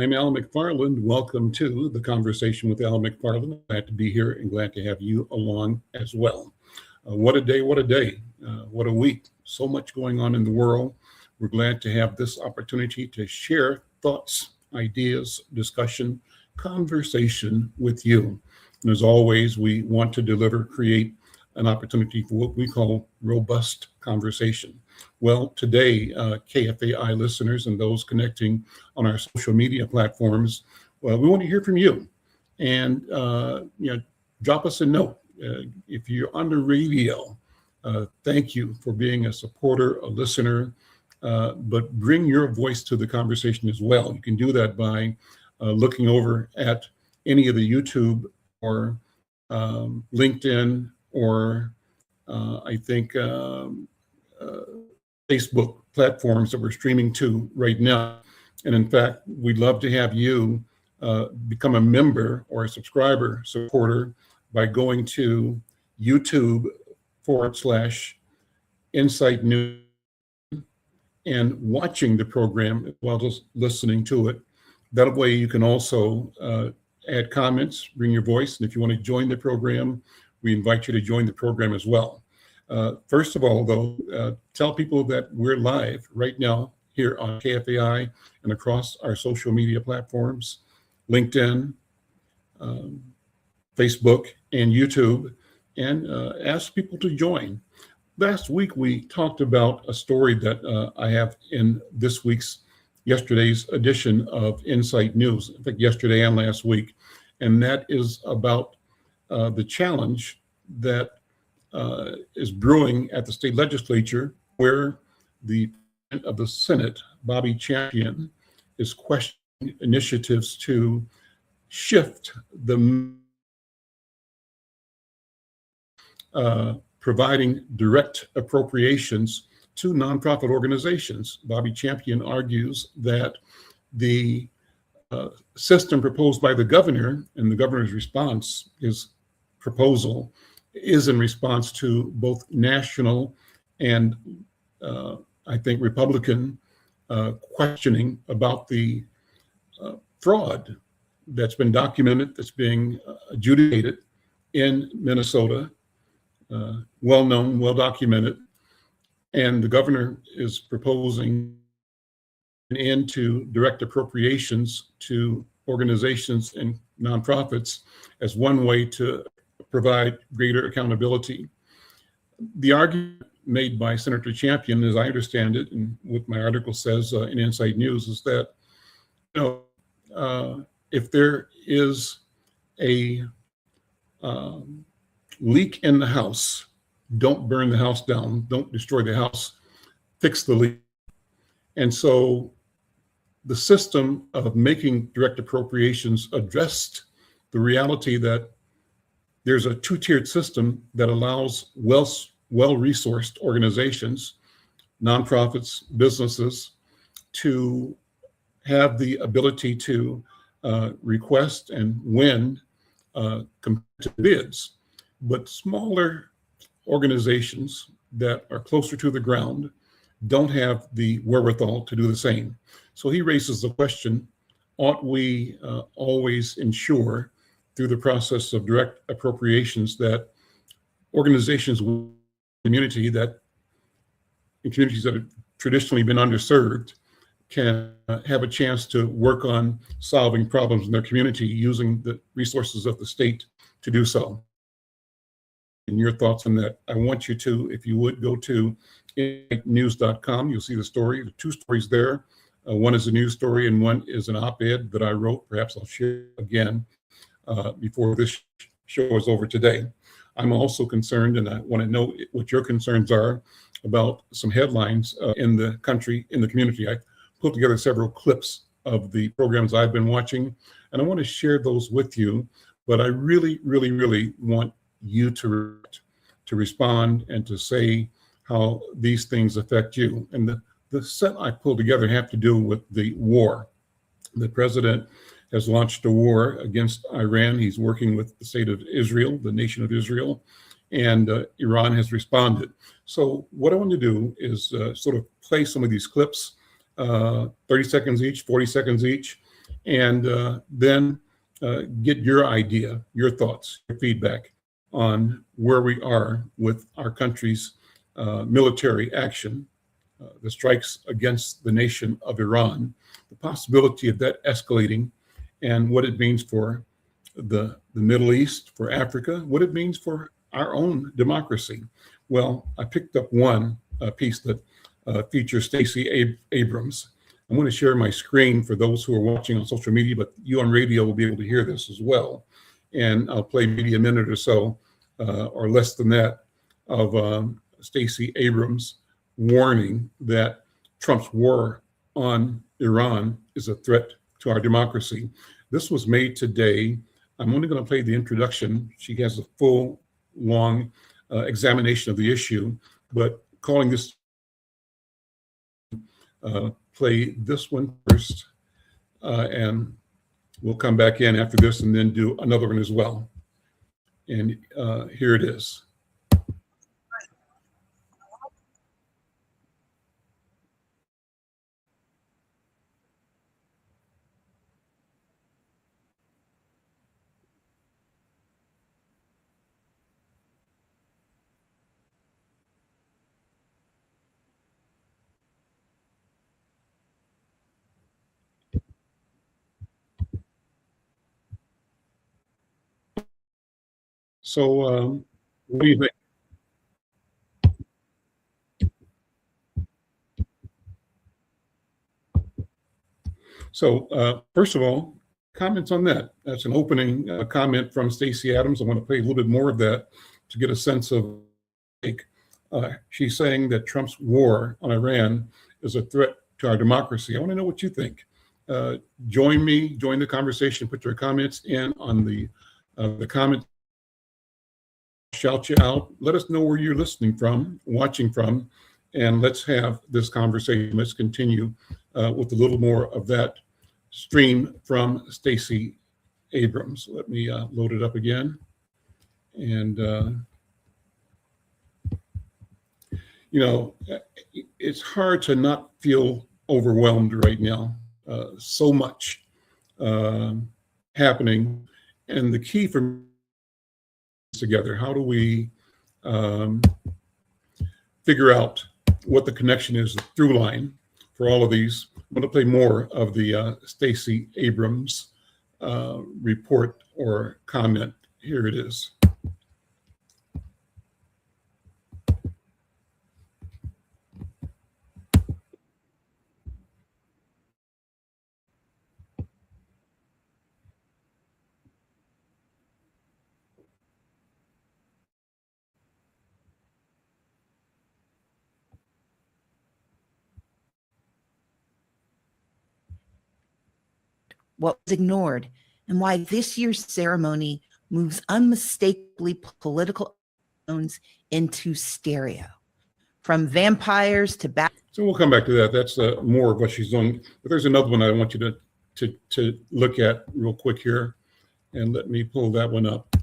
I'm Al McFarlane. Welcome to the Conversation with Al McFarlane. Glad to be here and glad to have you along as well. What a day, what a day, what a week. So much going on in the world. We're glad to have this opportunity to share thoughts, ideas, discussion, conversation with you. And as always, we want to create an opportunity for what we call robust conversation. Well, today, KFAI listeners and those connecting on our social media platforms, well, we want to hear from you. And, drop us a note. If you're on the radio, thank you for being a supporter, a listener, but bring your voice to the conversation as well. You can do that by looking over at any of the YouTube or LinkedIn or Facebook platforms that we're streaming to right now. And in fact, we'd love to have you become a member or a subscriber supporter by going to YouTube.com/Insight News and watching the program while just listening to it. That way you can also add comments, bring your voice. And if you want to join the program, we invite you to join the program as well. First of all, though, tell people that we're live right now here on KFAI and across our social media platforms, LinkedIn, Facebook, and YouTube, and ask people to join. Last week, we talked about a story that I have in yesterday's edition of Insight News, in fact, yesterday and last week, and that is about the challenge that is brewing at the state legislature, where the president of the Senate, Bobby Champion, is questioning initiatives to shift the providing direct appropriations to nonprofit organizations. Bobby Champion argues that the system proposed by the governor and the governor's response, his proposal, is in response to both national and Republican questioning about the fraud that's been documented, that's being adjudicated in Minnesota, well-known, well-documented. And the governor is proposing an end to direct appropriations to organizations and nonprofits as one way to provide greater accountability. The argument made by Senator Champion, as I understand it, and what my article says in Insight News, is that if there is a leak in the house, don't burn the house down, don't destroy the house, fix the leak. And so the system of making direct appropriations addressed the reality that there's a two-tiered system that allows well-resourced organizations, nonprofits, businesses, to have the ability to request and win competitive bids. But smaller organizations that are closer to the ground don't have the wherewithal to do the same. So he raises the question, ought we always ensure through the process of direct appropriations that organizations in communities that have traditionally been underserved can have a chance to work on solving problems in their community using the resources of the state to do so. And your thoughts on that? I want you to, if you would, go to news.com. You'll see the story, the two stories there. One is a news story and one is an op-ed that I wrote. Perhaps I'll share again before this show is over today. I'm also concerned, and I want to know what your concerns are about some headlines in the country, in the community. I put together several clips of the programs I've been watching, and I want to share those with you. But I really, really, really want you to respond and to say how these things affect you. And the set I pulled together have to do with the war. The president has launched a war against Iran. He's working with the state of Israel, the nation of Israel, and Iran has responded. So what I want to do is sort of play some of these clips, 30 seconds each, 40 seconds each, and then get your idea, your thoughts, your feedback on where we are with our country's military action, the strikes against the nation of Iran, the possibility of that escalating, and what it means for the Middle East, for Africa, what it means for our own democracy. Well, I picked up one piece that features Stacey Abrams. I'm going to share my screen for those who are watching on social media, but you on radio will be able to hear this as well. And I'll play maybe a minute or so, or less than that, of Stacey Abrams warning that Trump's war on Iran is a threat to our democracy. This was made today. I'm only going to play the introduction. She has a full, long examination of the issue, but calling this, play this one first, and we'll come back in after this and then do another one as well. And here it is. So what do you think? So first of all, comments on that. That's an opening comment from Stacey Adams. I want to play a little bit more of that to get a sense of she's saying that Trump's war on Iran is a threat to our democracy. I want to know what you think. Join me, join the conversation, put your comments in on the comment, shout you out. Let us know where you're listening from, watching from, and let's have this conversation. Let's continue with a little more of that stream from Stacey Abrams. Let me load it up again. And, you know, it's hard to not feel overwhelmed right now. So much happening. And the key for me is together. How do we figure out what the connection is, the through line for all of these? I'm going to play more of the Stacey Abrams report or comment. Here it is. What was ignored, and why this year's ceremony moves unmistakably political tones into stereo. From vampires to back. So we'll come back to that. That's more of what she's doing. But there's another one I want you to look at real quick here. And let me pull that one up.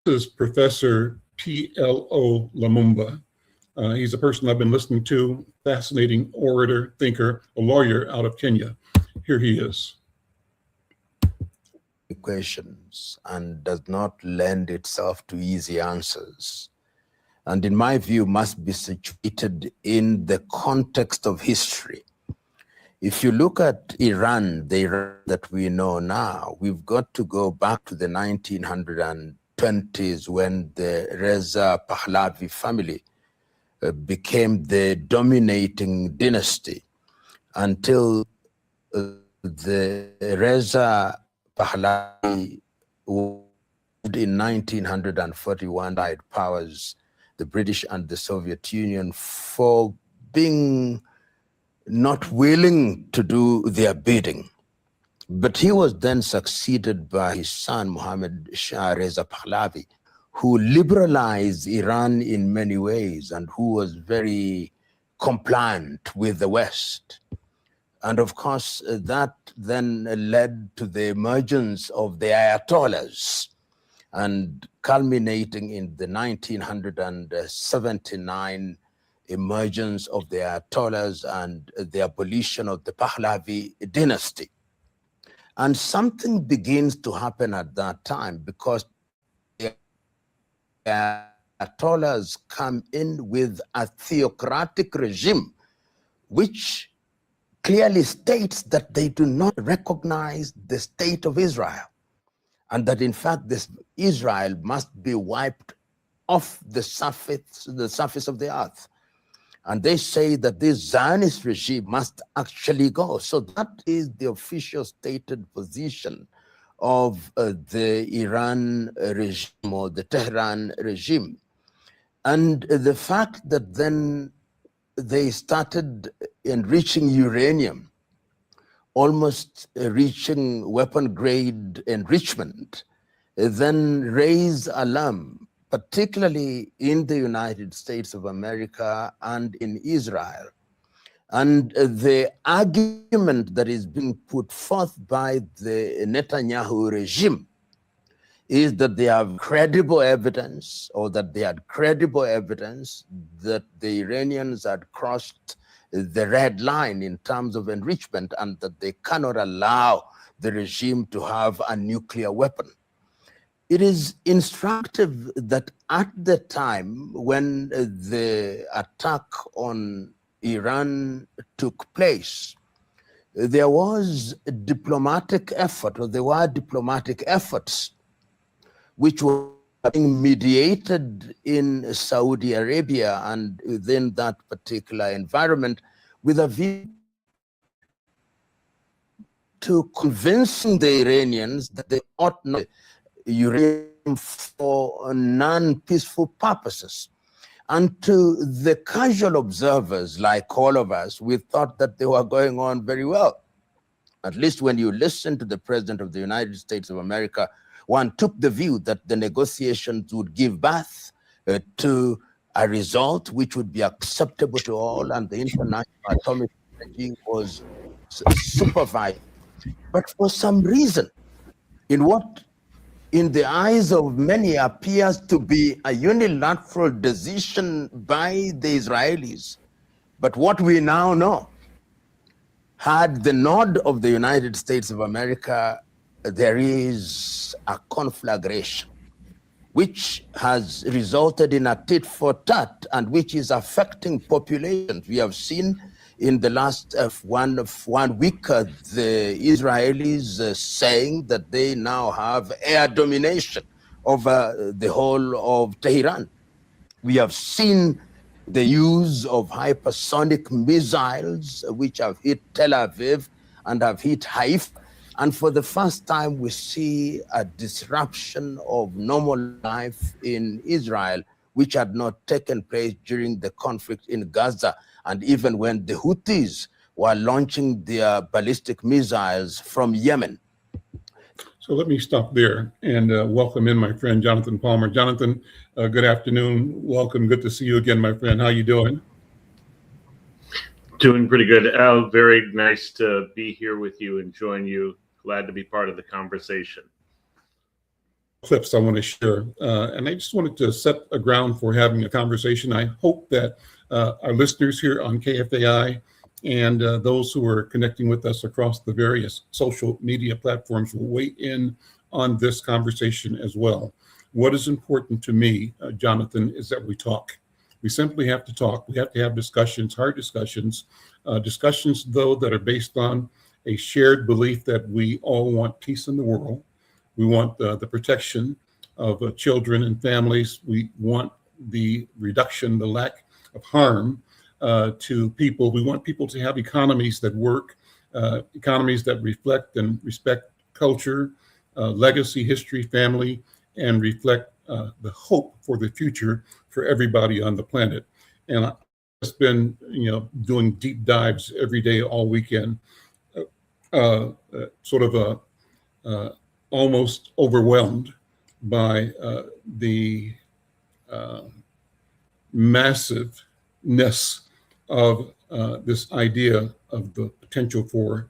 This is Professor P.L.O. Lumumba. He's a person I've been listening to, fascinating orator, thinker, a lawyer out of Kenya. Here he is. Questions and does not lend itself to easy answers. And in my view, must be situated in the context of history. If you look at Iran, the Iran that we know now, we've got to go back to the 1920s when the Reza Pahlavi family became the dominating dynasty until the Reza Pahlavi in 1941 died powers the British and the Soviet Union for being not willing to do their bidding. But he was then succeeded by his son, Mohammad Shah Reza Pahlavi, who liberalized Iran in many ways and who was very compliant with the West. And of course, that then led to the emergence of the Ayatollahs, and culminating in the 1979 emergence of the Ayatollahs and the abolition of the Pahlavi dynasty. And something begins to happen at that time, because the Ayatollahs come in with a theocratic regime, which clearly states that they do not recognize the state of Israel, and that in fact this Israel must be wiped off the surface of the earth. And they say that this Zionist regime must actually go. So that is the official stated position of the Iran regime, or the Tehran regime. And the fact that then they started enriching uranium, almost reaching weapon grade enrichment, then raised alarm, particularly in the United States of America and in Israel. And the argument that is being put forth by the Netanyahu regime is that they have credible evidence, or that they had credible evidence, that the Iranians had crossed the red line in terms of enrichment, and that they cannot allow the regime to have a nuclear weapon. It is instructive that at the time when the attack on Iran took place, there was a diplomatic effort, or there were diplomatic efforts which were being mediated in Saudi Arabia and within that particular environment, with a view to convincing the Iranians that they ought not uranium for non-peaceful purposes. And to the casual observers, like all of us, we thought that they were going on very well. At least when you listen to the President of the United States of America, one took the view that the negotiations would give birth to a result which would be acceptable to all, and the International Atomic Energy was supervised. But for some reason, in what in the eyes of many appears to be a unilateral decision by the Israelis, but what we now know, had the nod of the United States of America, there is a conflagration which has resulted in a tit for tat, and which is affecting populations. We have seen in the last one week the Israelis saying that they now have air domination over the whole of Tehran. We have seen the use of hypersonic missiles which have hit Tel Aviv and have hit Haifa. And for the first time, we see a disruption of normal life in Israel, which had not taken place during the conflict in Gaza, and even when the Houthis were launching their ballistic missiles from Yemen. So let me stop there and welcome in my friend Jonathan Palmer. Jonathan, good afternoon. Welcome. Good to see you again, my friend. How you doing? Doing pretty good, Al. Very nice to be here with you and join you. Glad to be part of the conversation. Clips I want to share. And I just wanted to set a ground for having a conversation. I hope that our listeners here on KFAI and those who are connecting with us across the various social media platforms will weigh in on this conversation as well. What is important to me, Jonathan, is that we talk. We simply have to talk. We have to have discussions, hard discussions, discussions, though, that are based on a shared belief that we all want peace in the world. We want the protection of children and families. We want the reduction, the lack of harm to people. We want people to have economies that work, economies that reflect and respect culture, legacy, history, family, and reflect the hope for the future for everybody on the planet. And I've just been, doing deep dives every day, all weekend, almost overwhelmed by the massiveness of this idea of the potential for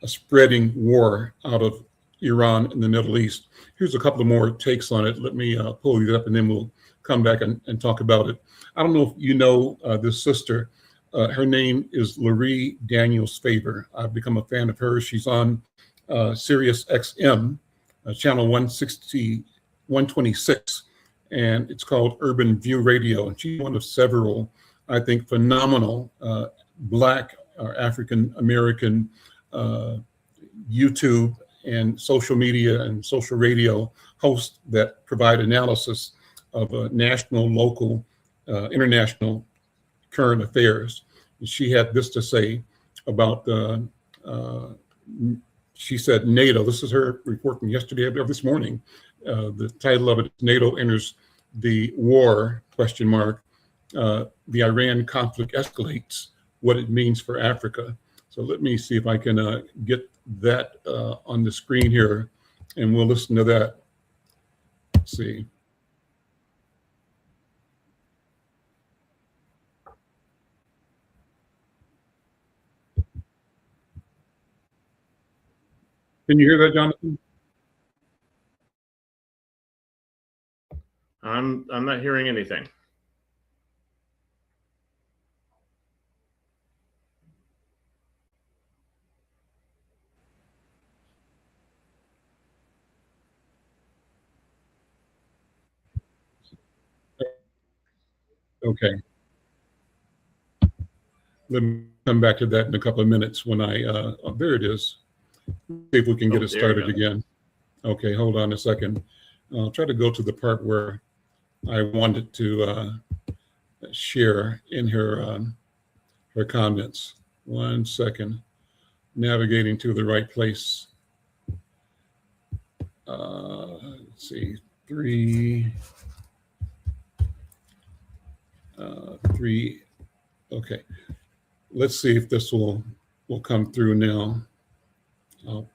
a spreading war out of Iran in the Middle East. Here's a couple of more takes on it. Let me pull these up and then we'll come back and talk about it. I don't know if you know this sister. Her name is Laree Daniels Faber. I've become a fan of hers. She's on Sirius XM, channel 126, and it's called Urban View Radio. And she's one of several, I think, phenomenal Black or African American YouTube and social media and social radio hosts that provide analysis of national, local, international current affairs. And she had this to say about she said NATO. This is her report from yesterday or this morning. The title of it is NATO enters the war, question mark. The Iran conflict escalates, what it means for Africa. So let me see if I can get that on the screen here, and we'll listen to that. Let's see. Can you hear that, Jonathan? I'm not hearing anything. Okay. Let me come back to that in a couple of minutes when there it is. See if we can get it started again. Okay, hold on a second. I'll try to go to the part where I wanted to share in her comments. 1 second. Navigating to the right place. Let's see, three. Okay, let's see if this will come through now. Or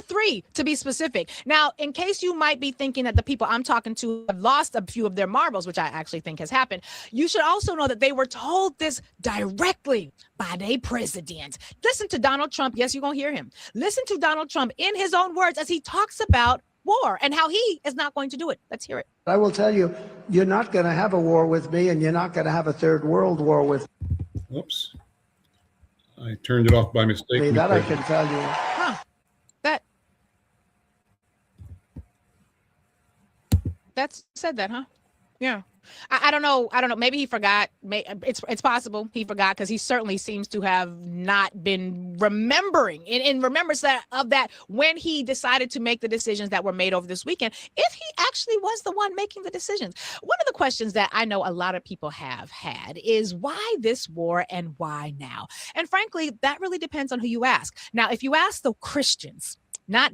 3 to be specific. Now, in case you might be thinking that the people I'm talking to have lost a few of their marbles, which I actually think has happened, you should also know that they were told this directly by their president. Listen to Donald Trump. Yes, you're going to hear him. Listen to Donald Trump in his own words as he talks about war and how he is not going to do it. Let's hear it. I will tell you, you're not going to have a war with me, and you're not going to have a third world war with Oops. I turned it off by mistake. me. That I can tell you. That's said that, huh? Yeah. I don't know. Maybe he forgot. It's possible he forgot, because he certainly seems to have not been remembering in remembrance of that when he decided to make the decisions that were made over this weekend, if he actually was the one making the decisions. One of the questions that I know a lot of people have had is why this war and why now? And frankly, that really depends on who you ask. Now, if you ask the Christians, not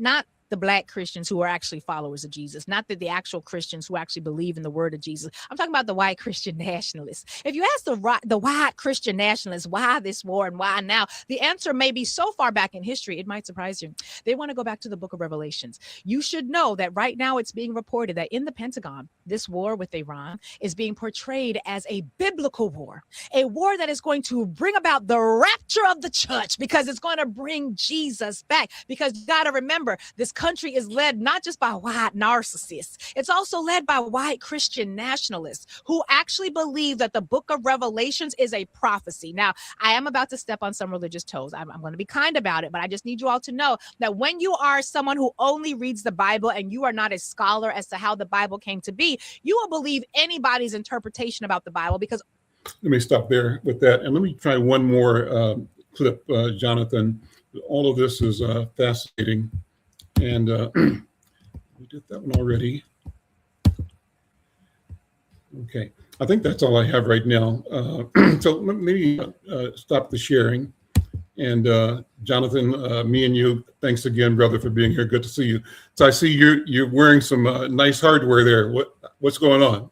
the Black Christians who are actually followers of Jesus, not the actual Christians who actually believe in the word of Jesus. I'm talking about the white Christian nationalists. If you ask the white Christian nationalists why this war and why now, the answer may be so far back in history, it might surprise you. They want to go back to the book of Revelations. You should know that right now it's being reported that in the Pentagon, this war with Iran is being portrayed as a biblical war, a war that is going to bring about the rapture of the church, because it's going to bring Jesus back. Because you got to remember, this country is led not just by white narcissists, it's also led by white Christian nationalists who actually believe that the book of Revelations is a prophecy. Now, I am about to step on some religious toes. I'm going to be kind about it, but I just need you all to know that when you are someone who only reads the Bible and you are not a scholar as to how the Bible came to be, you will believe anybody's interpretation about the Bible. Because let me stop there with that, and let me try one more clip, Jonathan. All of this is fascinating. And we did that one already. Okay, I think that's all I have right now. So let me stop the sharing. And Jonathan, me and you, thanks again, brother, for being here. Good to see you. So I see you're wearing some nice hardware there. What's going on?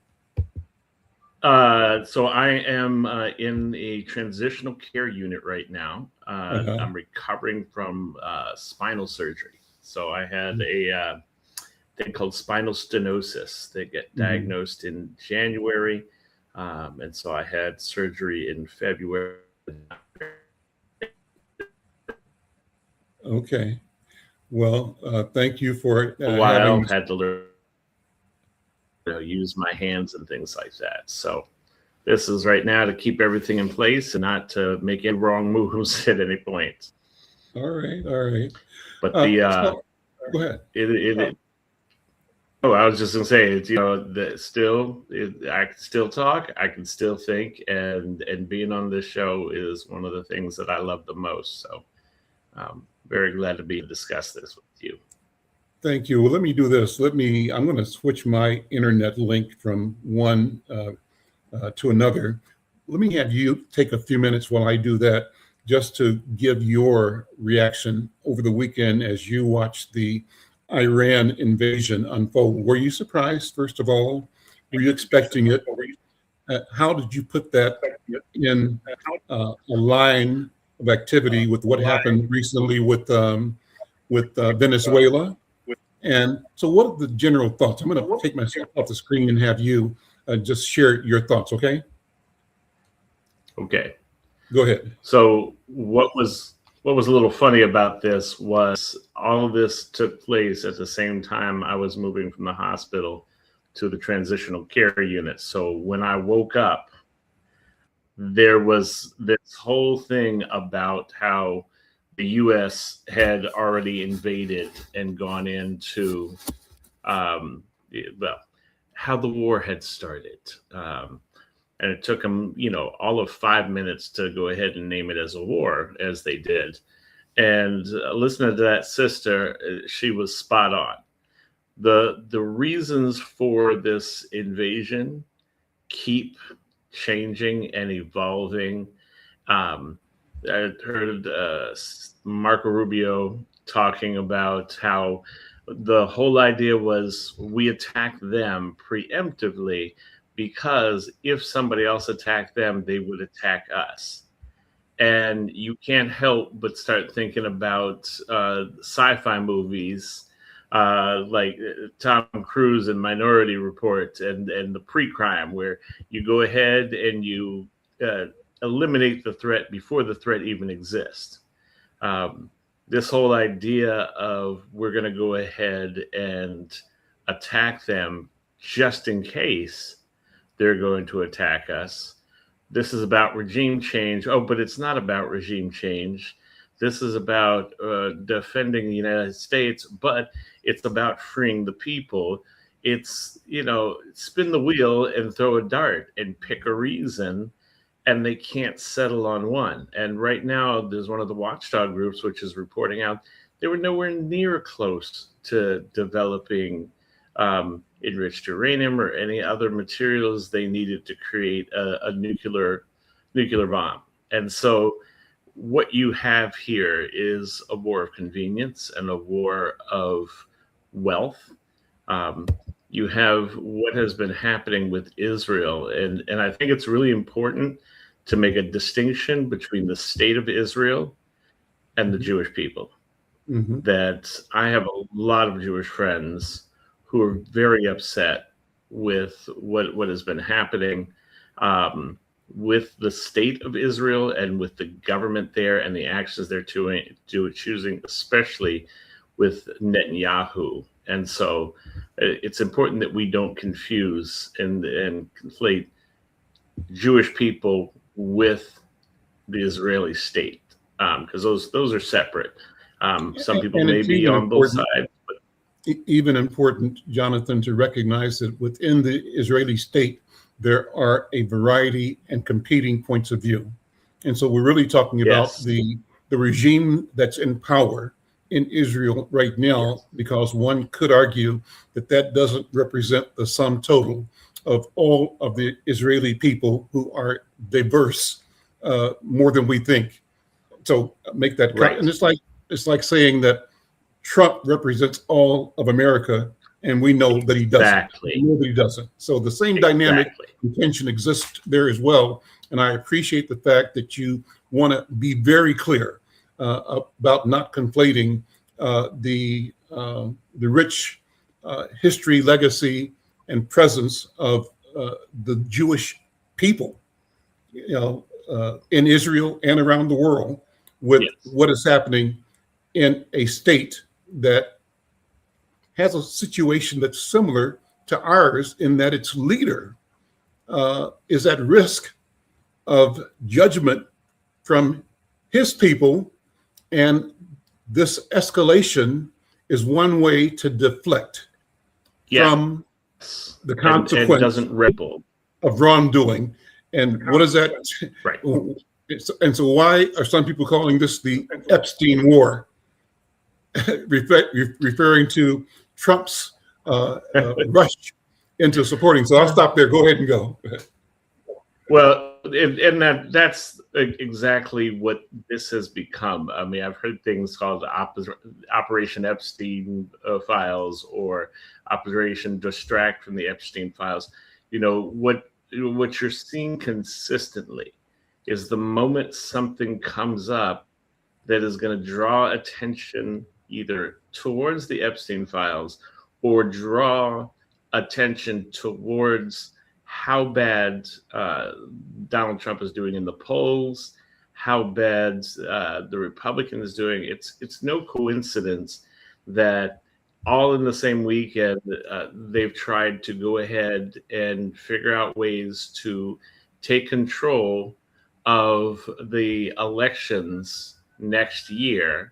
So I am in a transitional care unit right now. I'm recovering from spinal surgery. So I had a thing called spinal stenosis that get diagnosed in January. And so I had surgery in February. Okay. Well, thank you for I had to learn use my hands and things like that. So this is right now to keep everything in place and not to make any wrong moves at any point. All right. All right. But the So, go ahead. oh, I was just gonna say, it's, that still, I can still talk, I can still think, and being on this show is one of the things that I love the most. So, very glad to be to discuss this with you. Thank you. Well, let me do this. I'm going to switch my internet link from one to another. Let me have you take a few minutes while I do that, just to give your reaction over the weekend as you watched the Iran invasion unfold. Were you surprised, first of all? Were you expecting it? How did you put that in a line of activity with what happened recently with Venezuela? And so what are the general thoughts? I'm going to take myself off the screen and have you just share your thoughts, okay? Okay. Go ahead. So what was a little funny about this was all of this took place at the same time I was moving from the hospital to the transitional care unit. So when I woke up, there was this whole thing about how the U.S. had already invaded and gone into, well, how the war had started. And it took them, all of 5 minutes to go ahead and name it as a war, as they did. And listening to that sister, she was spot on. The reasons for this invasion keep changing and evolving. I heard Marco Rubio talking about how the whole idea was we attack them preemptively because if somebody else attacked them, they would attack us. And you can't help but start thinking about sci-fi movies like Tom Cruise and Minority Report and the pre-crime, where you go ahead and you eliminate the threat before the threat even exists. This whole idea of we're going to go ahead and attack them just in case they're going to attack us. This is about regime change. Oh, but it's not about regime change. This is about defending the United States, but it's about freeing the people. It's, spin the wheel and throw a dart and pick a reason, and they can't settle on one. And right now, there's one of the watchdog groups which is reporting out they were nowhere near close to developing enriched uranium or any other materials they needed to create a nuclear bomb. And so what you have here is a war of convenience and a war of wealth. You have what has been happening with Israel. And I think it's really important to make a distinction between the state of Israel and the Jewish people. Mm-hmm. That I have a lot of Jewish friends who are very upset with what has been happening with the state of Israel and with the government there and the actions they're choosing, especially with Netanyahu. And so it's important that we don't confuse and conflate Jewish people with the Israeli state, because those are separate. Some people may be on both sides. Even important, Jonathan, to recognize that within the Israeli state, there are a variety and competing points of view. And so we're really talking about the regime that's in power in Israel right now, because one could argue that doesn't represent the sum total of all of the Israeli people who are diverse more than we think. So make that right. And it's like saying that Trump represents all of America, and we know that he doesn't. Exactly. We know that he doesn't. So the same dynamic and tension exists there as well. And I appreciate the fact that you want to be very clear about not conflating the rich history, legacy, and presence of the Jewish people, in Israel and around the world, with what is happening in a state that has a situation that's similar to ours, in that its leader is at risk of judgment from his people, and this escalation is one way to deflect from the consequence and doesn't ripple of wrongdoing. And what is that? Right. And so why are some people calling this the Epstein War? Referring to Trump's rush into supporting. So I'll stop there. Go ahead and go. Well, and that's exactly what this has become. I mean, I've heard things called Operation Epstein files or Operation Distract from the Epstein files. You know, what you're seeing consistently is the moment something comes up that is going to draw attention either towards the Epstein files or draw attention towards how bad Donald Trump is doing in the polls, how bad the Republican is doing. It's no coincidence that all in the same weekend, they've tried to go ahead and figure out ways to take control of the elections next year,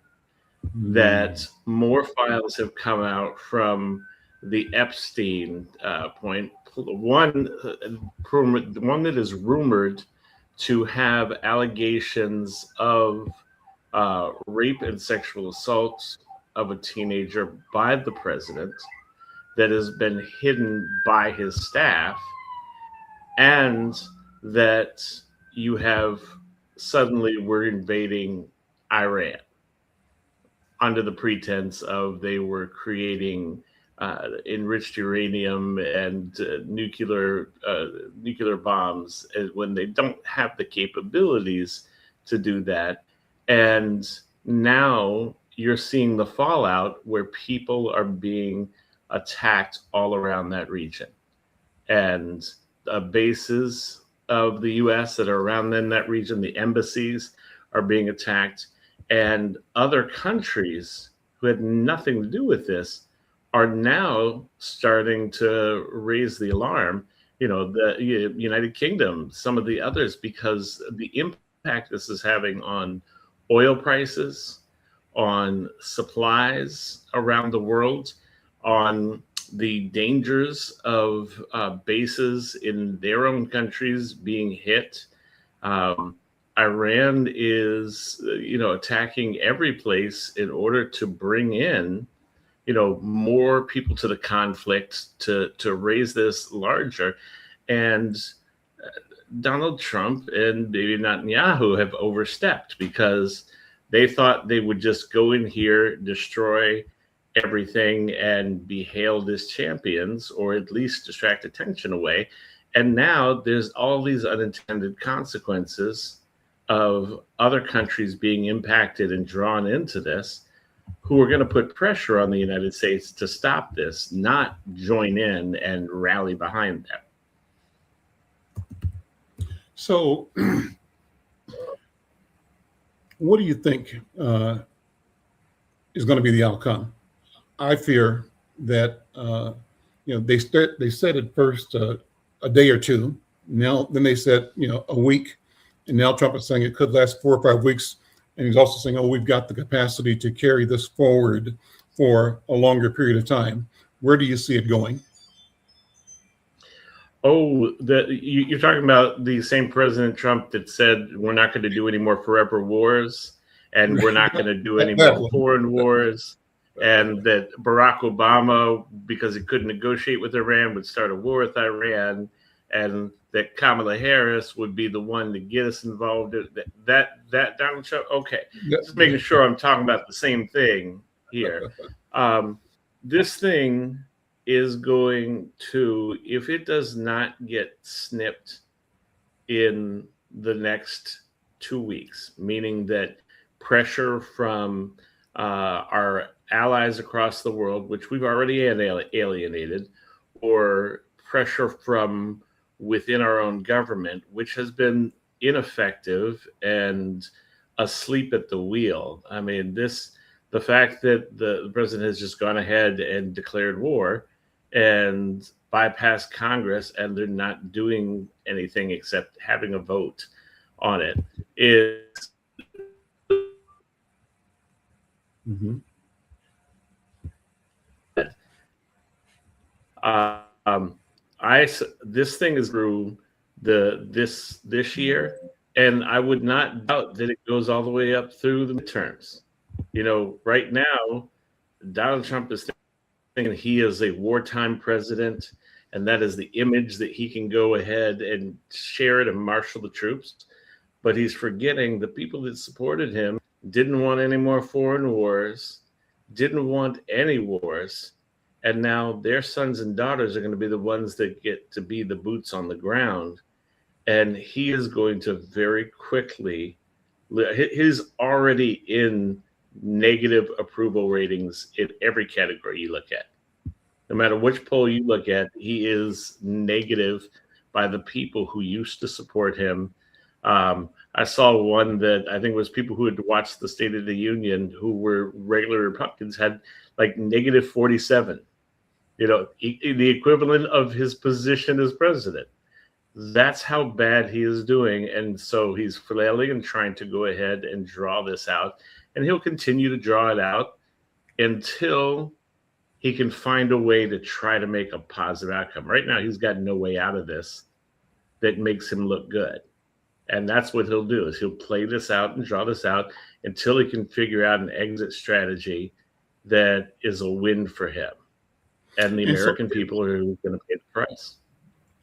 that more files have come out from the Epstein point. One that is rumored to have allegations of rape and sexual assault of a teenager by the president that has been hidden by his staff, and that you have suddenly we're invading Iran under the pretense of they were creating enriched uranium and nuclear bombs, when they don't have the capabilities to do that. And now you're seeing the fallout where people are being attacked all around that region, and bases of the U.S. that are around in that region, the embassies are being attacked, and other countries who had nothing to do with this are now starting to raise the alarm. You know, the United Kingdom, some of the others, because the impact this is having on oil prices, on supplies around the world, on the dangers of bases in their own countries being hit. Iran is, attacking every place in order to bring in, more people to the conflict, to raise this larger. And Donald Trump and maybe Netanyahu have overstepped, because they thought they would just go in here, destroy everything, and be hailed as champions, or at least distract attention away. And now there's all these unintended consequences of other countries being impacted and drawn into this, who are going to put pressure on the United States to stop this, not join in and rally behind them. So what do you think is going to be the outcome? I fear that they said at first a day or two. Now then they said a week, and now Trump is saying it could last 4 or 5 weeks, and he's also saying, we've got the capacity to carry this forward for a longer period of time. Where do you see it going? Oh, you're talking about the same President Trump that said we're not going to do any more forever wars, and we're not going to do any more foreign wars, and that Barack Obama, because he couldn't negotiate with Iran, would start a war with Iran, and that Kamala Harris would be the one to get us involved. That Donald Trump. Okay, just making sure I'm talking about the same thing here. This thing is going to, if it does not get snipped in the next 2 weeks, meaning that pressure from our allies across the world, which we've already alienated, or pressure from within our own government, which has been ineffective and asleep at the wheel. I mean, the fact that the president has just gone ahead and declared war and bypassed Congress, and they're not doing anything except having a vote, on it, is Mhm. Um, this thing is through this year, and I would not doubt that it goes all the way up through the midterms. You know, right now, Donald Trump is thinking he is a wartime president, and that is the image that he can go ahead and share it and marshal the troops. But he's forgetting the people that supported him didn't want any more foreign wars, didn't want any wars. And now their sons and daughters are going to be the ones that get to be the boots on the ground. And he is going to very quickly, he's already in negative approval ratings in every category you look at. No matter which poll you look at, he is negative by the people who used to support him. I saw one that I think was people who had watched the State of the Union who were regular Republicans had like negative 47. You know, the equivalent of his position as president. That's how bad he is doing. And so he's flailing and trying to go ahead and draw this out. And he'll continue to draw it out until he can find a way to try to make a positive outcome. Right now, he's got no way out of this that makes him look good. And that's what he'll do is he'll play this out and draw this out until he can figure out an exit strategy that is a win for him. And the American people are going to pay the price.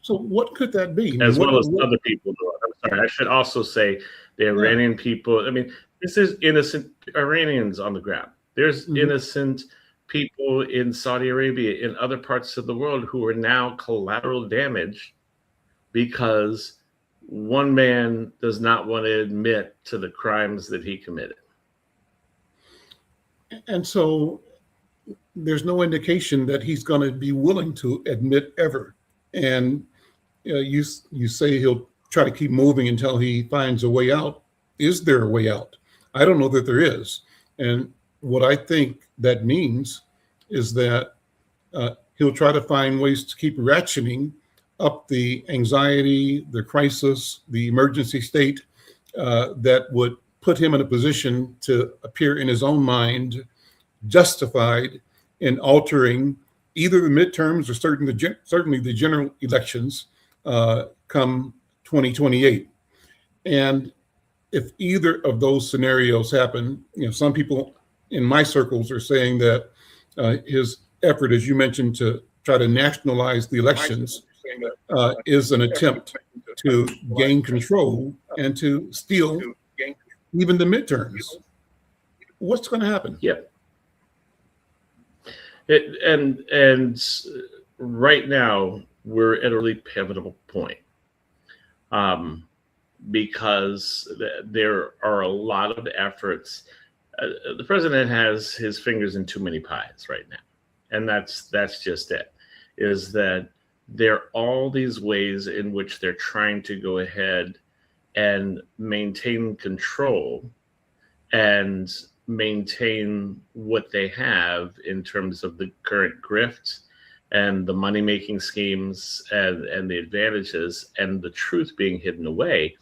So what could that be? As well as other people do it. I'm sorry. I should also say the Iranian people. I mean, this is innocent Iranians on the ground. There's innocent people in Saudi Arabia, in other parts of the world who are now collateral damage because one man does not want to admit to the crimes that he committed. And so there's no indication that he's going to be willing to admit ever. And you say he'll try to keep moving until he finds a way out. Is there a way out? I don't know that there is. And what I think that means is that he'll try to find ways to keep ratcheting up the anxiety, the crisis, the emergency state that would put him in a position to appear in his own mind justified in altering either the midterms or certainly the general elections come 2028. And if either of those scenarios happen, you know, some people in my circles are saying that his effort, as you mentioned, to try to nationalize the elections is an attempt to gain control and to steal even the midterms. What's going to happen? Yeah. And right now we're at a really pivotal point because there are a lot of efforts. The president has his fingers in too many pies right now, and that's just it. Is that there are all these ways in which they're trying to go ahead and maintain control and maintain what they have in terms of the current grift and the money-making schemes and the advantages and the truth being hidden away.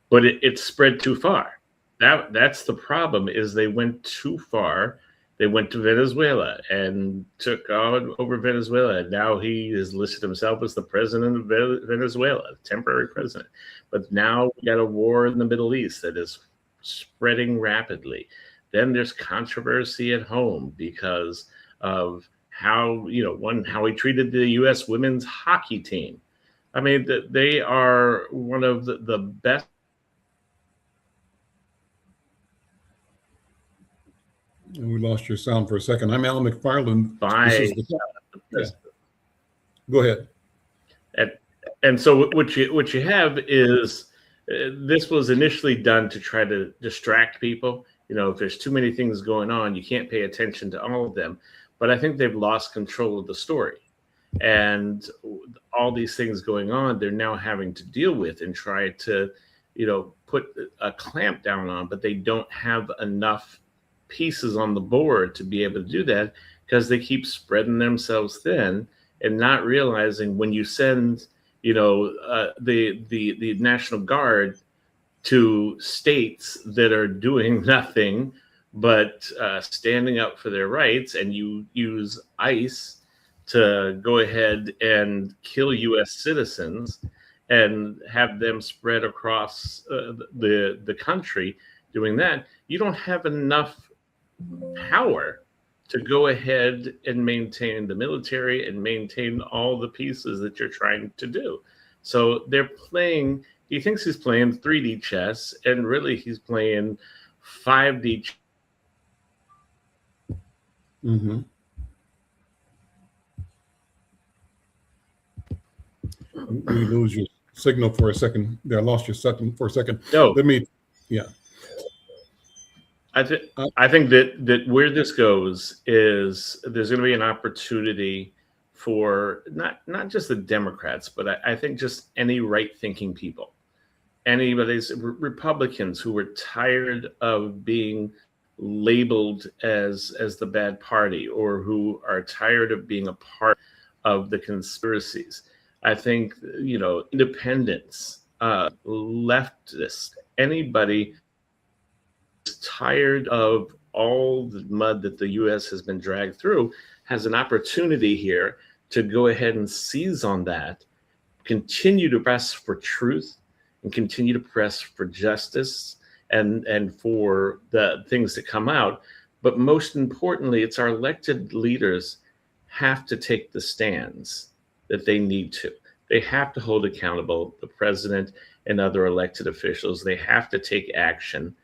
But it's spread too far. That's the problem, is they went too far. They went to Venezuela and took over Venezuela. And now he has listed himself as the president of Venezuela, temporary president. But now we got a war in the Middle East that is spreading rapidly. Then there's controversy at home because of how he treated the U.S. women's hockey team. I mean, they are one of the best. And we lost your sound for a second. I'm Al McFarlane. Go ahead. And so what you have is this was initially done to try to distract people. You know, if there's too many things going on, you can't pay attention to all of them. But I think they've lost control of the story. And all these things going on, they're now having to deal with and try to, put a clamp down on, but they don't have enough pieces on the board to be able to do that because they keep spreading themselves thin and not realizing when you send, the National Guard to states that are doing nothing but standing up for their rights, and you use ICE to go ahead and kill U.S. citizens and have them spread across the country doing that, you don't have enough power to go ahead and maintain the military and maintain all the pieces that you're trying to do. So they're playing, he thinks he's playing 3D chess, and really he's playing 5D chess. Mm-hmm. We lose your signal for a second. I lost your second for a second. No, Let me, yeah. I think that where this goes is there's going to be an opportunity for not just the Democrats, but I think just any right-thinking people, anybody's Republicans who were tired of being labeled as the bad party, or who are tired of being a part of the conspiracies. I think, independents, leftists, anybody tired of all the mud that the U.S. has been dragged through has an opportunity here to go ahead and seize on that, continue to press for truth, and continue to press for justice and for the things that come out. But most importantly, it's our elected leaders have to take the stands that they need to. They have to hold accountable the president and other elected officials. They have to take action,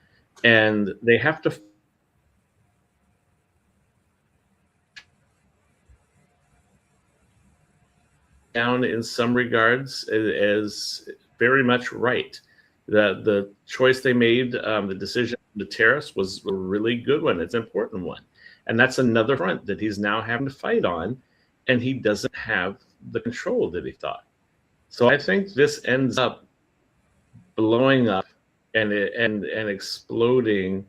and they have to down in some regards as very much right. The choice they made, the decision, the tariffs was a really good one. It's an important one. And that's another front that he's now having to fight on, and he doesn't have the control that he thought. So I think this ends up blowing up and exploding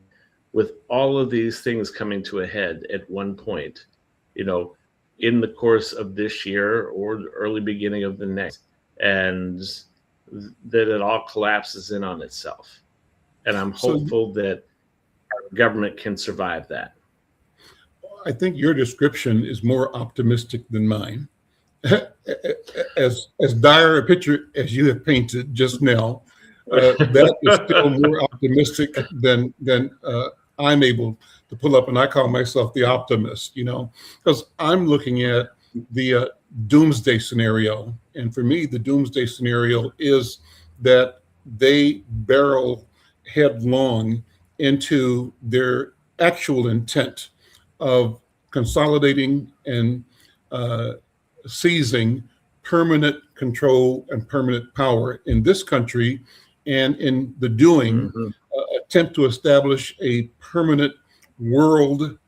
with all of these things coming to a head at one point, in the course of this year or the early beginning of the next, and that it all collapses in on itself. And I'm hopeful that our government can survive that. I think your description is more optimistic than mine. As dire a picture as you have painted just now, that is still more optimistic than I'm able to pull up. And I call myself the optimist, because I'm looking at the doomsday scenario. And for me, the doomsday scenario is that they barrel headlong into their actual intent of consolidating and seizing permanent control and permanent power in this country, and in the doing, attempt to establish a permanent world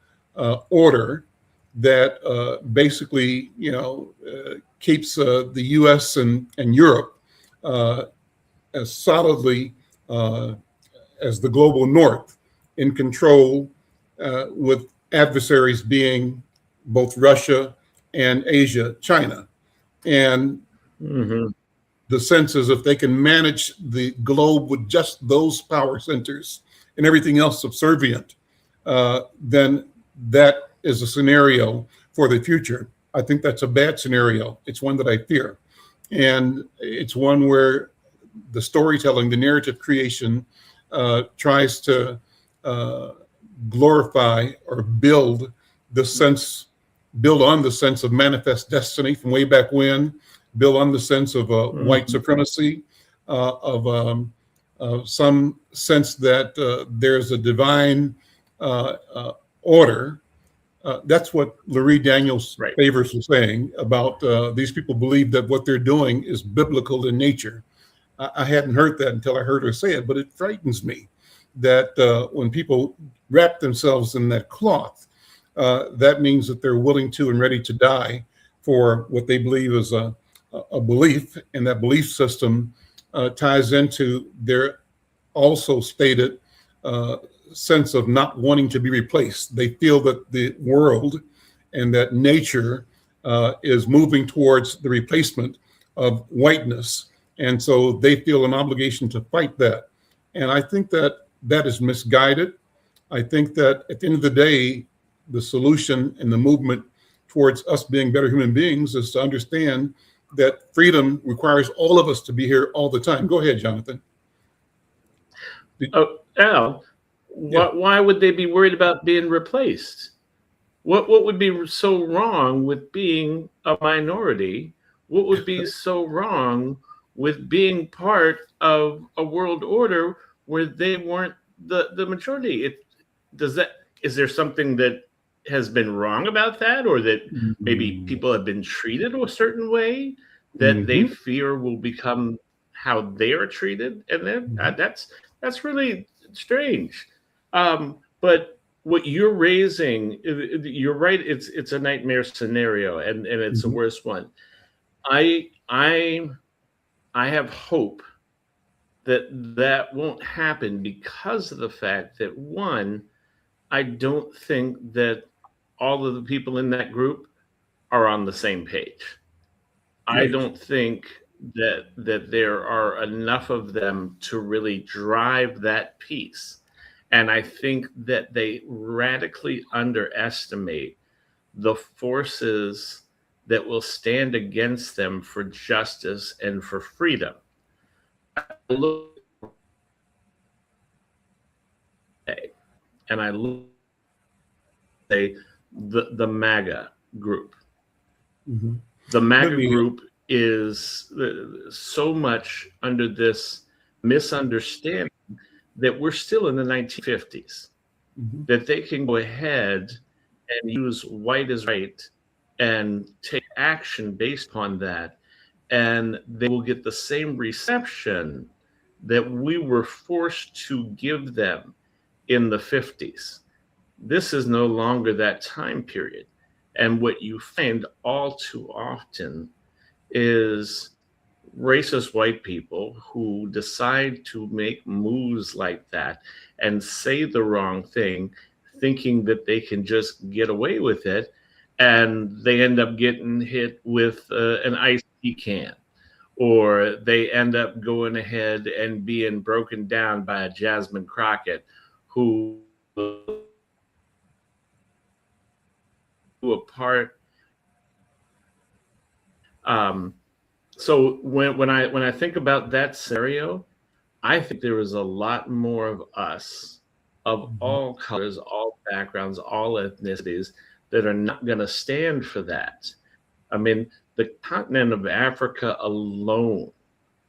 order that basically, keeps the U.S. and Europe as solidly as the global north in control, with adversaries being both Russia and Asia, China. And the sense is if they can manage the globe with just those power centers and everything else subservient, then that is a scenario for the future. I think that's a bad scenario. It's one that I fear. And it's one where the storytelling, the narrative creation tries to glorify or build on the sense of manifest destiny from way back when, build on the sense of white supremacy, of some sense that there's a divine order. That's what Lurie Daniels Favors was saying about these people believe that what they're doing is biblical in nature. I hadn't heard that until I heard her say it, but it frightens me that when people wrap themselves in that cloth, that means that they're willing to and ready to die for what they believe is a belief, and that belief system ties into their also stated sense of not wanting to be replaced. They feel that the world and that nature is moving towards the replacement of whiteness. And so they feel an obligation to fight that. And I think that that is misguided. I think that at the end of the day, the solution and the movement towards us being better human beings is to understand that freedom requires all of us to be here all the time. Go ahead, Jonathan. Oh, Al, Yeah. why would they be worried about being replaced? What would be so wrong with being a minority? What would be so wrong with being part of a world order where they weren't the majority? Is there something that has been wrong about that, or that maybe people have been treated a certain way that they fear will become how they are treated? And then that's really strange. But what you're raising, you're right. It's a nightmare scenario, and it's the worst one. I have hope that won't happen because of the fact that, one, I don't think that all of the people in that group are on the same page. I Right. don't think that there are enough of them to really drive that piece. And I think that they radically underestimate the forces that will stand against them for justice and for freedom. I look and I look at the MAGA group. The MAGA group is so much under this misunderstanding that we're still in the 1950s, that they can go ahead and use white as right and take action based upon that, and they will get the same reception that we were forced to give them in the 50s. This is no longer that time period. And what you find all too often is racist white people who decide to make moves like that and say the wrong thing, thinking that they can just get away with it, and they end up getting hit with an iced tea can, or they end up going ahead and being broken down by a Jasmine Crockett who apart. So when I think about that scenario, I think there is a lot more of us, of all colors, all backgrounds, all ethnicities, that are not going to stand for that. I mean, the continent of Africa alone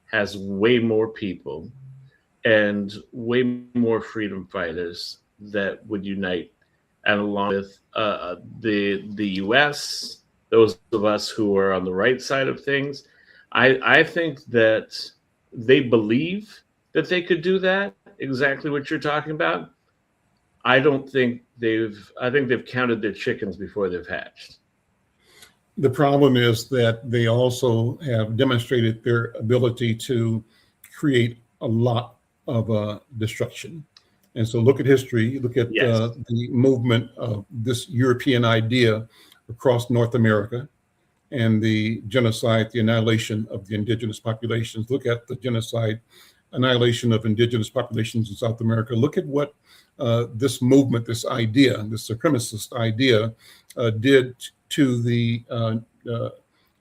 has way more people and way more freedom fighters that would unite, and along with the U.S., those of us who are on the right side of things, I think that they believe that they could do that, exactly what you're talking about. I think they've counted their chickens before they've hatched. The problem is that they also have demonstrated their ability to create a lot of destruction. And so look at history, look at Yes. the movement of this European idea across North America and the genocide, the annihilation of the indigenous populations. Look at the genocide, annihilation of indigenous populations in South America. Look at what this movement, this idea, this supremacist idea did to the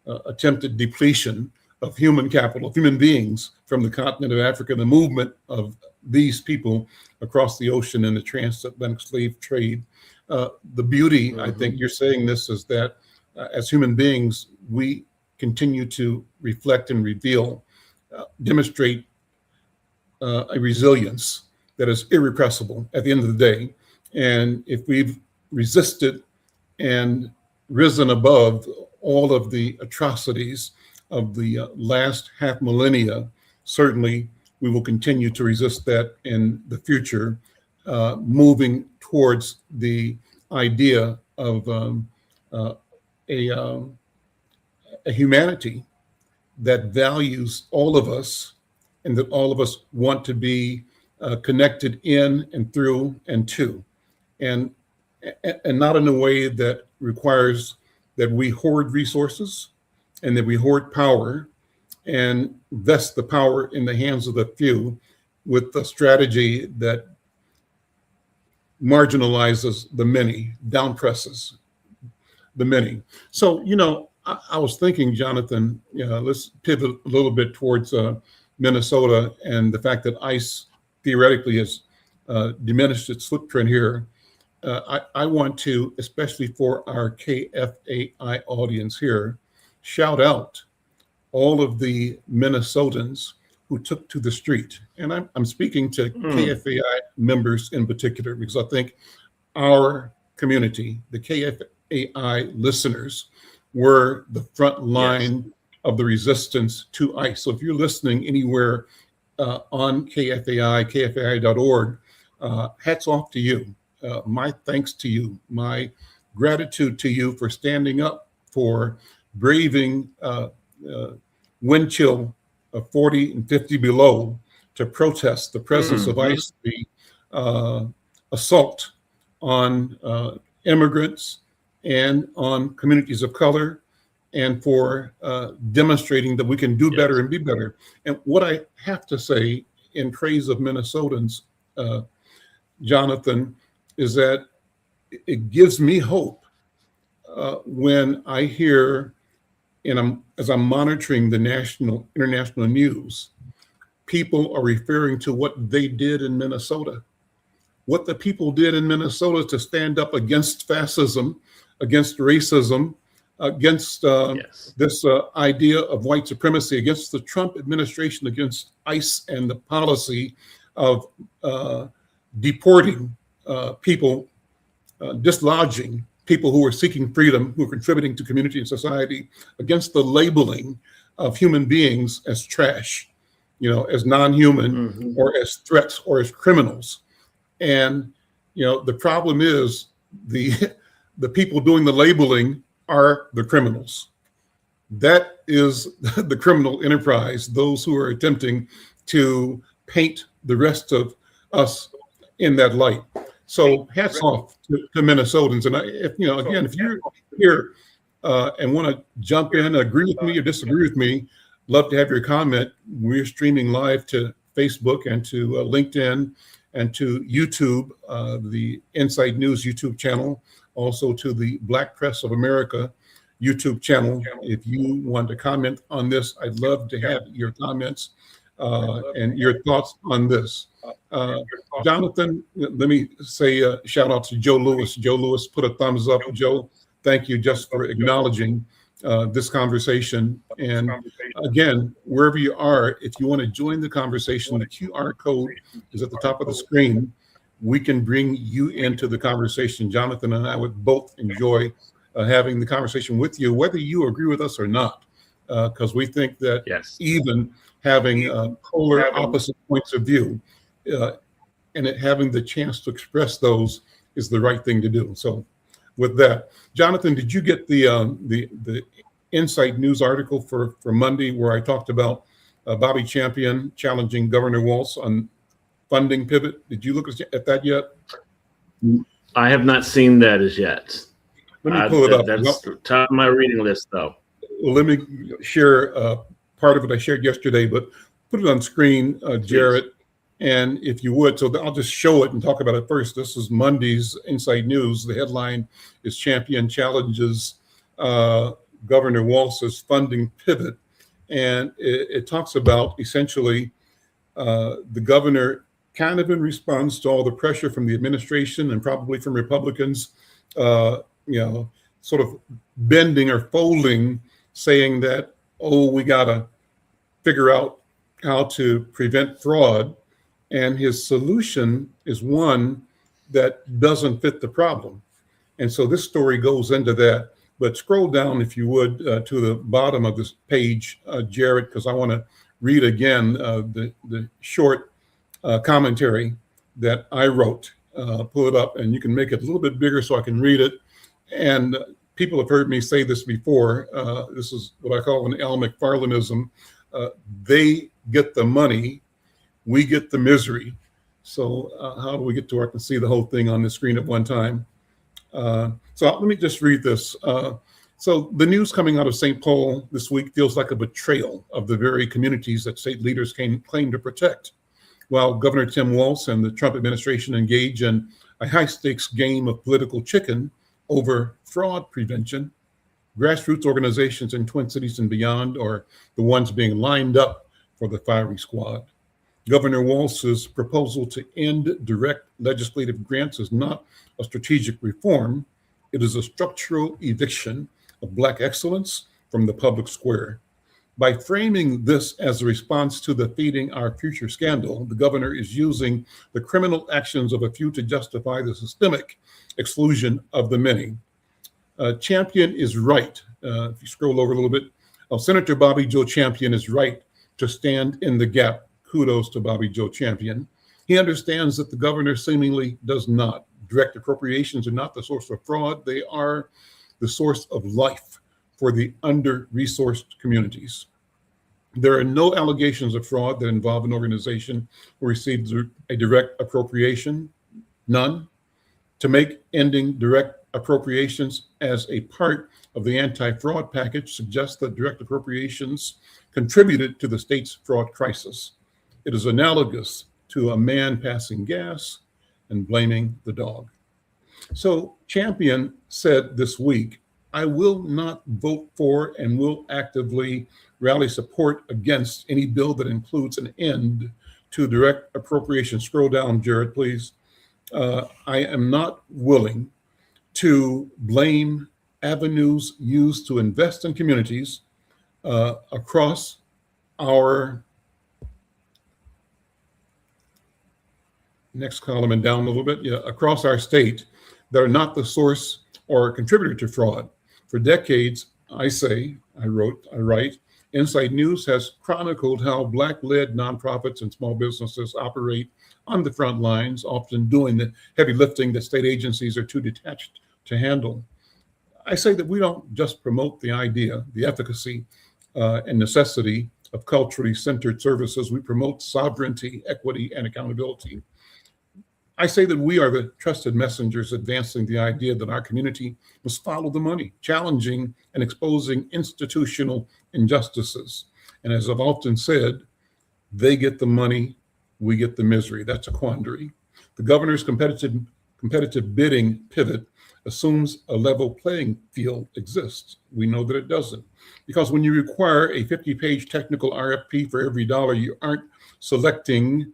attempted depletion of human capital, of human beings from the continent of Africa, the movement of these people across the ocean in the transatlantic slave trade. The beauty, I think you're saying this, is that as human beings, we continue to reflect and reveal, demonstrate a resilience that is irrepressible at the end of the day. And if we've resisted and risen above all of the atrocities of the last half millennia, certainly we will continue to resist that in the future, moving towards the idea of a humanity that values all of us, and that all of us want to be connected in and through and to, and not in a way that requires that we hoard resources and that we hoard power and vest the power in the hands of the few with the strategy that marginalizes the many, downpresses the many. So, I was thinking, Jonathan, let's pivot a little bit towards Minnesota and the fact that ICE theoretically has diminished its footprint here. I want to, especially for our KFAI audience here, shout out all of the Minnesotans who took to the street. And I'm speaking to KFAI members in particular, because I think our community, the KFAI listeners, were the front line of the resistance to ICE. So if you're listening anywhere on KFAI, kfai.org, hats off to you. My thanks to you, my gratitude to you for standing up, for braving wind chill of 40 and 50 below to protest the presence of ICE, the assault on immigrants and on communities of color, and for demonstrating that we can do better and be better. And what I have to say in praise of Minnesotans, Jonathan, is that it gives me hope when I hear, and as I'm monitoring the international news, people are referring to what they did in Minnesota. What the people did in Minnesota to stand up against fascism, against racism, against this idea of white supremacy, against the Trump administration, against ICE and the policy of deporting people, dislodging people who are seeking freedom, who are contributing to community and society, against the labeling of human beings as trash, as non-human, or as threats, or as criminals. And the problem is the people doing the labeling are the criminals. That is the criminal enterprise, those who are attempting to paint the rest of us in that light. So hats off to Minnesotans. And if you're here and want to jump in, agree with me or disagree with me, love to have your comment. We're streaming live to Facebook and to LinkedIn and to YouTube, the Inside News YouTube channel, also to the Black Press of America YouTube channel. If you want to comment on this, I'd love to have your comments and your thoughts on this. Jonathan, let me say a shout out to Joe Lewis. Joe Lewis put a thumbs up. Joe, thank you just for acknowledging this conversation. And again, wherever you are, if you want to join the conversation, the QR code is at the top of the screen. We can bring you into the conversation. Jonathan and I would both enjoy having the conversation with you, whether you agree with us or not, because we think that even having polar opposite points of view and having the chance to express those is the right thing to do. So with that, Jonathan, did you get the Insight News article for Monday where I talked about Bobby Champion challenging Governor Walz on funding pivot? Did you look at that yet? I have not seen that as yet. Let me pull it up. That's top of my reading list, though. Well, let me share part of it I shared yesterday, but put it on screen, Jarrett, and if you would. So I'll just show it and talk about it first. This is Monday's Inside News. The headline is Champion Challenges Governor Walz's Funding Pivot. And it talks about essentially the governor kind of in response to all the pressure from the administration and probably from Republicans, sort of bending or folding, saying that, we got to figure out how to prevent fraud. And his solution is one that doesn't fit the problem. And so this story goes into that. But scroll down, if you would, to the bottom of this page, Jared, because I want to read again the short commentary that I wrote. Pull it up, and you can make it a little bit bigger so I can read it. And people have heard me say this before. This is what I call an L. McFarlaneism. They get the money, we get the misery. So how do we get to where I can see the whole thing on the screen at one time? So let me just read this. So the news coming out of St. Paul this week feels like a betrayal of the very communities that state leaders claim to protect. While Governor Tim Walz and the Trump administration engage in a high-stakes game of political chicken over fraud prevention. Grassroots organizations in Twin Cities and beyond are the ones being lined up for the firing squad. Governor Walz's proposal to end direct legislative grants is not a strategic reform. It is a structural eviction of Black excellence from the public square. By framing this as a response to the Feeding Our Future scandal, the governor is using the criminal actions of a few to justify the systemic exclusion of the many. Champion is right. If you scroll over a little bit, Senator Bobby Joe Champion is right to stand in the gap. Kudos to Bobby Joe Champion. He understands that the governor seemingly does not. Direct appropriations are not the source of fraud. They are the source of life for the under-resourced communities. There are no allegations of fraud that involve an organization who received a direct appropriation, none. To make ending direct appropriations as a part of the anti-fraud package suggests that direct appropriations contributed to the state's fraud crisis. It is analogous to a man passing gas and blaming the dog. So Champion said this week, I will not vote for and will actively rally support against any bill that includes an end to direct appropriation. Scroll down, Jared, please. I am not willing to blame avenues used to invest in communities across our next column and down a little bit, across our state that are not the source or contributor to fraud. For decades, I write, Inside News has chronicled how Black-led nonprofits and small businesses operate on the front lines, often doing the heavy lifting that state agencies are too detached to handle. I say that we don't just promote the idea, the efficacy, and necessity of culturally centered services. We promote sovereignty, equity, and accountability. I say that we are the trusted messengers advancing the idea that our community must follow the money, challenging and exposing institutional injustices. And as I've often said, they get the money, we get the misery. That's a quandary. The governor's competitive bidding pivot assumes a level playing field exists. We know that it doesn't. Because when you require a 50-page technical RFP for every dollar, you aren't selecting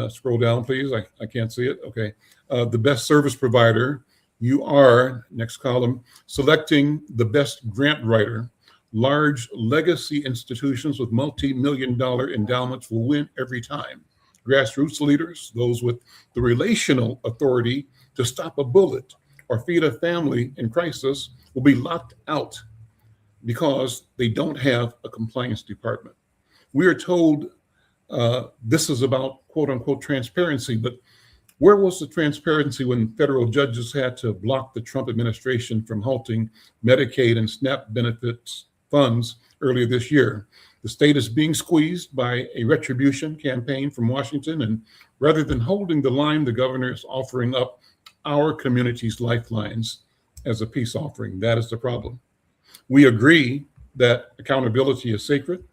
scroll down, please. I can't see it. Okay. The best service provider, you are, next column, selecting the best grant writer. Large legacy institutions with multi-million-dollar endowments will win every time. Grassroots leaders, those with the relational authority to stop a bullet or feed a family in crisis, will be locked out because they don't have a compliance department. We are told this is about quote unquote transparency, but where was the transparency when federal judges had to block the Trump administration from halting Medicaid and SNAP benefits funds earlier this year? The state is being squeezed by a retribution campaign from Washington, and rather than holding the line, the governor is offering up our community's lifelines as a peace offering. That is the problem. We agree that accountability is sacred.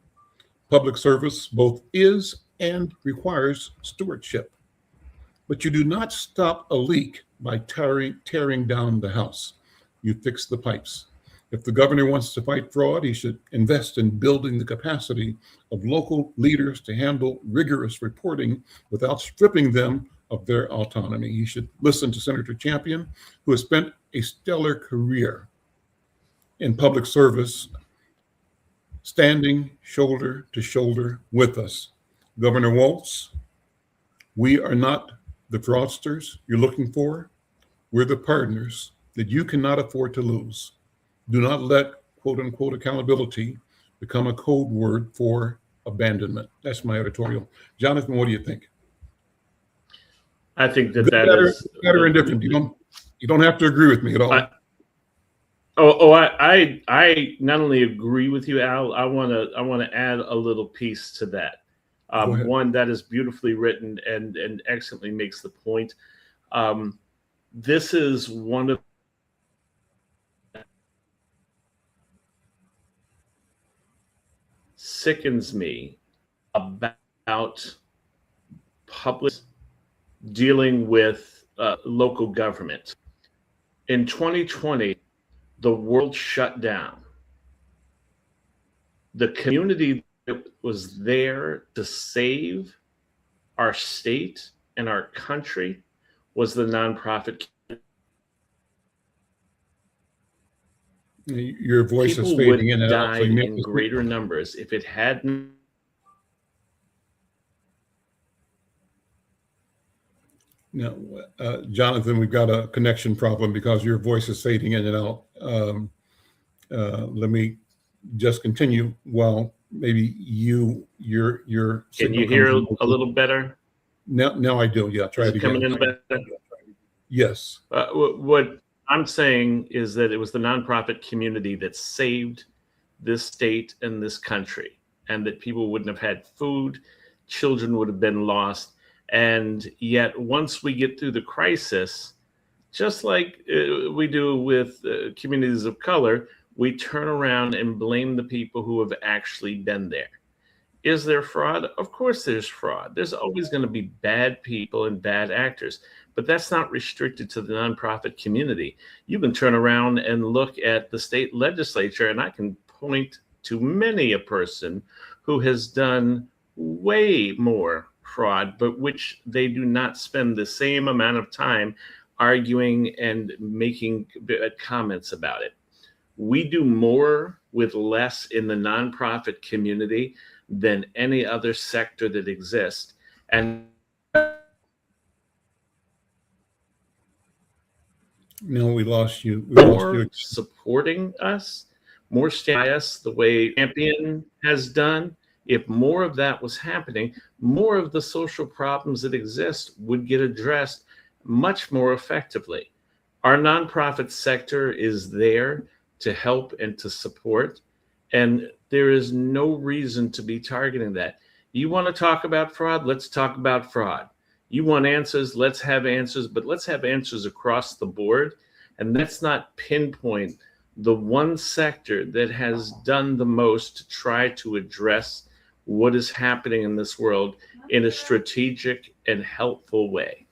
Public service both is and requires stewardship. But you do not stop a leak by tearing down the house. You fix the pipes. If the governor wants to fight fraud, he should invest in building the capacity of local leaders to handle rigorous reporting without stripping them of their autonomy. He should listen to Senator Champion, who has spent a stellar career in public service, standing shoulder to shoulder with us. Governor Walz, we are not the fraudsters you're looking for. We're the partners that you cannot afford to lose. Do not let quote unquote accountability become a code word for abandonment. That's my editorial. Jonathan, what do you think? I think that better and different. You don't have to agree with me at all. I not only agree with you, Al. I want to add a little piece to that. One that is beautifully written and excellently makes the point. This is one of sickens me about public dealing with local government. In 2020, the world shut down. The community that was there to save our state and our country was the nonprofit. Your voice is People fading would in and out. die So you may have in to- greater numbers if it hadn't. No, Jonathan, we've got a connection problem because your voice is fading in and out. Let me just continue while maybe your Can signal you hear comes in. a little better? Now I do. Yeah, try Is it it coming again. in better? Yes. What I'm saying is that it was the nonprofit community that saved this state and this country, and that people wouldn't have had food, children would have been lost. And yet, once we get through the crisis, just like we do with communities of color, we turn around and blame the people who have actually been there. Is there fraud? Of course there's fraud. There's always going to be bad people and bad actors, but that's not restricted to the nonprofit community. You can turn around and look at the state legislature, and I can point to many a person who has done way more fraud, but which they do not spend the same amount of time arguing and making comments about it. We do more with less in the nonprofit community than any other sector that exists. And No, we lost you. We lost more you. supporting us, more standing by us the way Champion has done. If more of that was happening, more of the social problems that exist would get addressed much more effectively. Our nonprofit sector is there to help and to support, and there is no reason to be targeting that. You want to talk about fraud? Let's talk about fraud. You want answers? Let's have answers, but let's have answers across the board. And let's not pinpoint the one sector that has done the most to try to address what is happening in this world in a strategic and helpful way.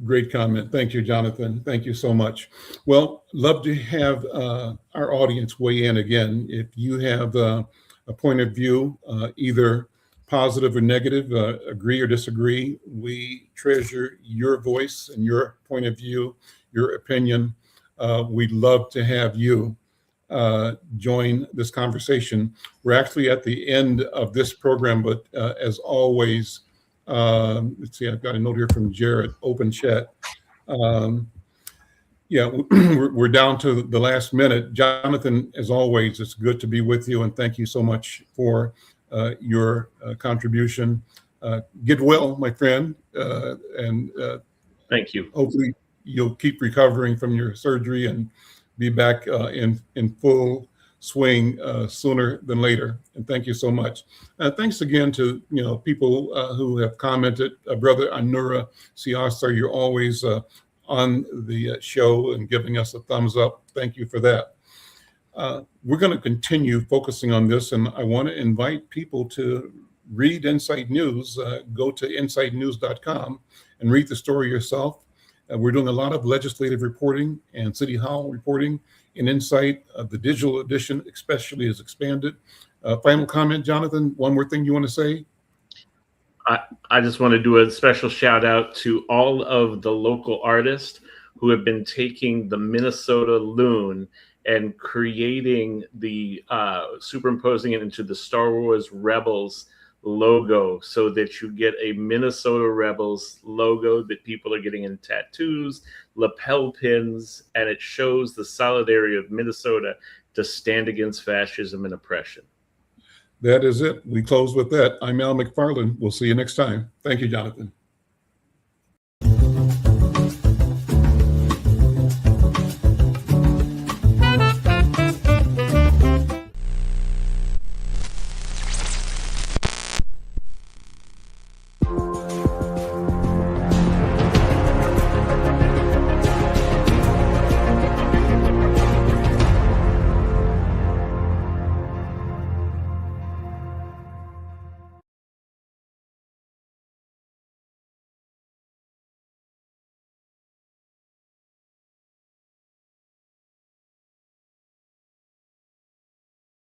Great comment. Thank you, Jonathan. Thank you so much. Well, love to have our audience weigh in again. If you have a point of view, either positive or negative, agree or disagree, we treasure your voice and your point of view, your opinion. We'd love to have you join this conversation. We're actually at the end of this program, but as always, let's see, I've got a note here from Jared, open chat. Yeah, we're down to the last minute. Jonathan, as always, it's good to be with you, and thank you so much for your contribution. Get well, my friend, and Thank you. hopefully you'll keep recovering from your surgery and be back in full swing sooner than later. And thank you so much. Thanks again to people who have commented. Brother Anura Siasar, you're always on the show and giving us a thumbs up. Thank you for that. We're going to continue focusing on this, and I want to invite people to read Insight News. Go to insightnews.com and read the story yourself. We're doing a lot of legislative reporting and City Hall reporting in Insight. The digital edition especially is expanded. Final comment, Jonathan, one more thing you want to say? I just want to do a special shout out to all of the local artists who have been taking the Minnesota loon and creating the superimposing it into the Star Wars Rebels logo so that you get a Minnesota Rebels logo that people are getting in tattoos, lapel pins, and it shows the solidarity of Minnesota to stand against fascism and oppression. That is it. We close with that. I'm Al McFarlane. We'll see you next time. Thank you, Jonathan.